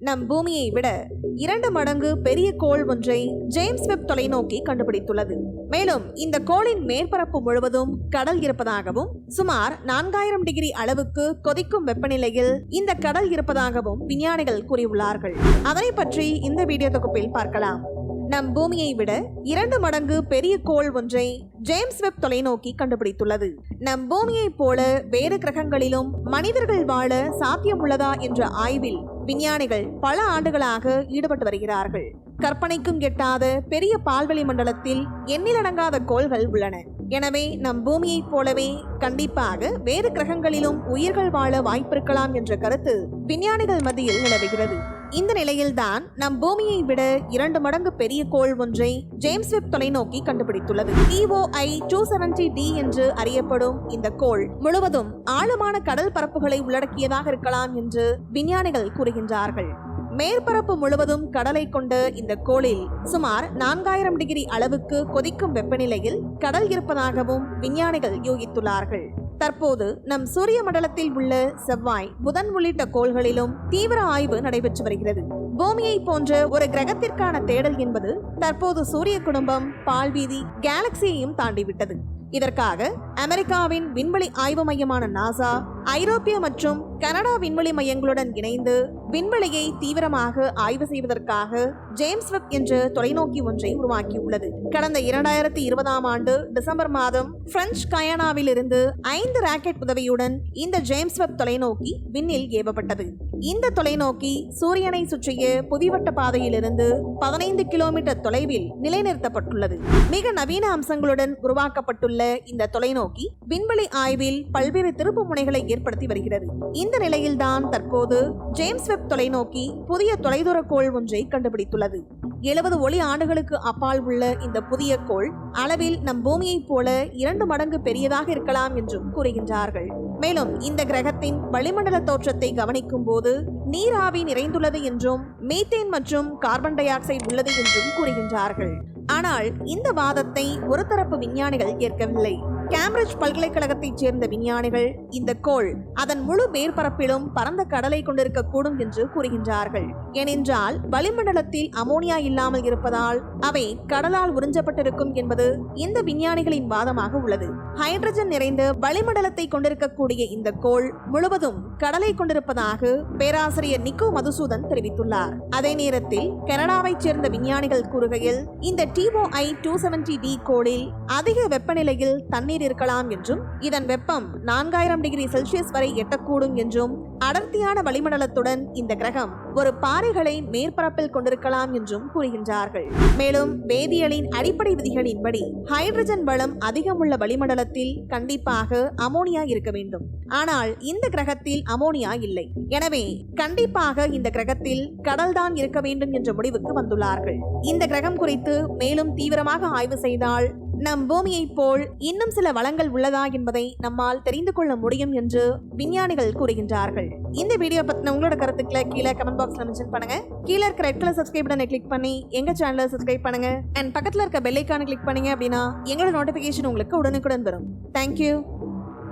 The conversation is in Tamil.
நம் பூமியை விட 2 மடங்கு பெரிய கோள் ஒன்றை ஜேம்ஸ் வெப் தொலைநோக்கி கண்டுபிடித்துள்ளது. மேலும் இந்த கோளின் மேற்பரப்பு முழுவதும் கடல் இருப்பதாகவும் சுமார் 4000 டிகிரி அளவுக்கு கொதிக்கும் வெப்பநிலையில் இந்த கடல் இருப்பதாகவும் விஞ்ஞானிகள் கூறியுள்ளார்கள். அதனை பற்றி இந்த வீடியோ தொகுப்பில் பார்க்கலாம். நம் பூமியை விட 2 மடங்கு பெரிய கோள் ஒன்றை ஜேம்ஸ் வெப் தொலைநோக்கி கண்டுபிடித்துள்ளது. நம் பூமியை போல வேறு கிரகங்களிலும் மனிதர்கள் வாழ சாத்தியமுள்ளதா என்ற ஆய்வில் விஞ்ஞானிகள் பல ஆண்டுகளாக ஈடுபட்டு வருகிறார்கள். கற்பனைக்கும் எட்டாத பெரிய பால்வெளி மண்டலத்தில் எண்ணிலடங்காத கோள்கள் உள்ளன. எனவே நம் பூமியைப் போலவே கண்டிப்பாக வேறு கிரகங்களிலும் உயிர்கள் வாழ வாய்ப்பிருக்கலாம் என்ற கருத்து விஞ்ஞானிகள் மத்தியில் நிலவுகிறது. இந்த நிலையில்தான் நம் பூமியை விட 2 மடங்கு பெரிய கோள் ஒன்றை ஜேம்ஸ் வெப் தொலைநோக்கி கண்டுபிடித்துள்ளது. TOI 270D என்று அறியப்படும் இந்த கோள் முழுவதும் ஆழமான கடல் பரப்புகளை உள்ளடக்கியதாக இருக்கலாம் என்று விஞ்ஞானிகள் கூறுகின்றார்கள். மேற்பரப்பு முழுவதும் கடலை கொண்ட இந்த கோளில் சுமார் 4000 டிகிரி அளவுக்கு கொதிக்கும் வெப்பநிலையில் கடல் இருப்பதாகவும் விஞ்ஞானிகள் யூகித்துள்ளார்கள். தற்போது நம் சூரிய மண்டலத்தில் உள்ள செவ்வாய், புதன் உள்ளிட்ட கோள்களிலும் தீவிர ஆய்வு நடைபெற்று வருகிறது. பூமியை போன்ற ஒரு கிரகத்திற்கான தேடல் என்பது தற்போது சூரிய குடும்பம், பால்வீதி, கேலக்சியையும் தாண்டிவிட்டது. இதற்காக அமெரிக்காவின் விண்வெளி ஆய்வு மையமான நாசா, ஐரோப்பிய மற்றும் கனடா விண்வெளி மையங்களுடன் இணைந்து விண்வெளியை தீவிரமாக ஆய்வு செய்வதற்காக ஜேம்ஸ் வெப் என்ற தொலைநோக்கி ஒன்றை உருவாக்கியுள்ளது. கடந்த 2020ஆம் ஆண்டு டிசம்பர் மாதம் பிரெஞ்சு கயானாவில் இருந்து 5 ராக்கெட் உதவியுடன் இந்த ஜேம்ஸ் வெப் தொலைநோக்கி விண்ணில் ஏவப்பட்டது. இந்த தொலைநோக்கி சூரியனை சுற்றிய புவிவட்ட பாதையிலிருந்து 15 கிலோமீட்டர் தொலைவில் நிலைநிறுத்தப்பட்டுள்ளது. மிக நவீன அம்சங்களுடன் உருவாக்கப்பட்டுள்ள இந்த தொலைநோக்கி விண்வெளி ஆய்வில் பல்வேறு திருப்பு முனைகளை ஏற்படுத்தி வருகிறது. இந்த நிலையில்தான் தற்போது ஜேம்ஸ் வெப் தொலைநோக்கி புதிய தொலைதூர கோள் ஒன்றை கண்டுபிடித்துள்ளது. 70 ஒளி ஆண்டுகளுக்கு அப்பால் உள்ள இந்த புதிய கோள் அளவில் நம் பூமியைப் போல 2 மடங்கு பெரியதாக இருக்கலாம் என்றும் கூறுகின்றார்கள். மேலும் இந்த கிரகத்தின் வளிமண்டல தோற்றத்தை கவனிக்கும் போது நீராவி நிறைந்துள்ளது என்றும் மீத்தேன் மற்றும் கார்பன் டை ஆக்சைடு உள்ளது என்றும் கூறுகின்றார்கள். ஆனால் இந்த வாதத்தை ஒரு தரப்பு விஞ்ஞானிகள் ஏற்கவில்லை. கேம்பிரிட்ஜ் பல்கலைக்கழகத்தைச் சேர்ந்த விஞ்ஞானிகள் இந்த கோள் அதன் முழு மேற்பரப்பிலும் பரந்த கடலை கொண்டிருக்கக்கூடும் என்று கூறுகின்றார்கள். ஏனென்றால் வளிமண்டலத்தில் அமோனியா இல்லாமல் இருப்பதால் அவை கடலால் உறிஞ்சப்பட்டிருக்கும் என்பது இந்த விஞ்ஞானிகளின் வாதமாக உள்ளது. ஹைட்ரஜன் நிறைந்த வளிமண்டலத்தை கொண்டிருக்கக்கூடிய இந்த கோள் முழுவதும் கடலை கொண்டிருப்பதாக பேராசிரியர் நிக்கோ மதுசூதன் தெரிவித்துள்ளார். அதே நேரத்தில் கனடாவைச் சேர்ந்த விஞ்ஞானிகள் கூறுகையில் இந்த TOI 270D கோளில் அதிக வெப்பநிலையில் தண்ணீர் இருக்கலாம் என்றும் இதன் வெப்பம் 4000 டிகிரி செல்சியஸ் வரை எட்டக்கூடும் என்றும் அடர்த்தியான வளிமண்டலத்துடன் இந்த கிரகம் ஒரு பாறைகளை மேற்பரப்பில் கொண்டிருக்கலாம் என்றும் கூறுகின்றார்கள். மேலும் வேதியியலின் அடிப்படை விதிகளின்படி ஹைட்ரஜன் வளம் அதிகமுள்ள வளிமண்டலத்தில் கண்டிப்பாக அமோனியா இருக்க வேண்டும். ஆனால் இந்த கிரகத்தில் அமோனியா இல்லை. எனவே கண்டிப்பாக இந்த கிரகத்தில் கடல்தான் இருக்க வேண்டும் என்ற முடிவுக்கு வந்துள்ளார்கள். இந்த கிரகம் குறித்து மேலும் தீவிரமாக ஆய்வு செய்தால் நம் பூமியைப் போல் இன்னும் சில வளங்கள் உள்ளதா என்பதை நம்மால் தெரிந்து கொள்ள முடியும் என்று விஞ்ஞானிகள் கூறுகின்றார்கள். இந்த வீடியோ பத்தின உங்களோட கருத்துக்களை கீழே கமெண்ட் பாக்ஸ்ல மென்ஷன் பண்ணுங்க. கீழே இருக்க ரெட் கலர் சப்ஸ்கிரைப் பட்டனை கிளிக் பண்ணி எங்க சேனலை சப்ஸ்கிரைப் பண்ணுங்க. அண்ட் பக்கத்துல இருக்க பெல் ஐகானை கிளிக் பண்ணீங்க அப்படின்னா எங்களோட நோட்டிபிகேஷன் உங்களுக்கு உடனுக்குடன் வரும். தேங்க்யூ.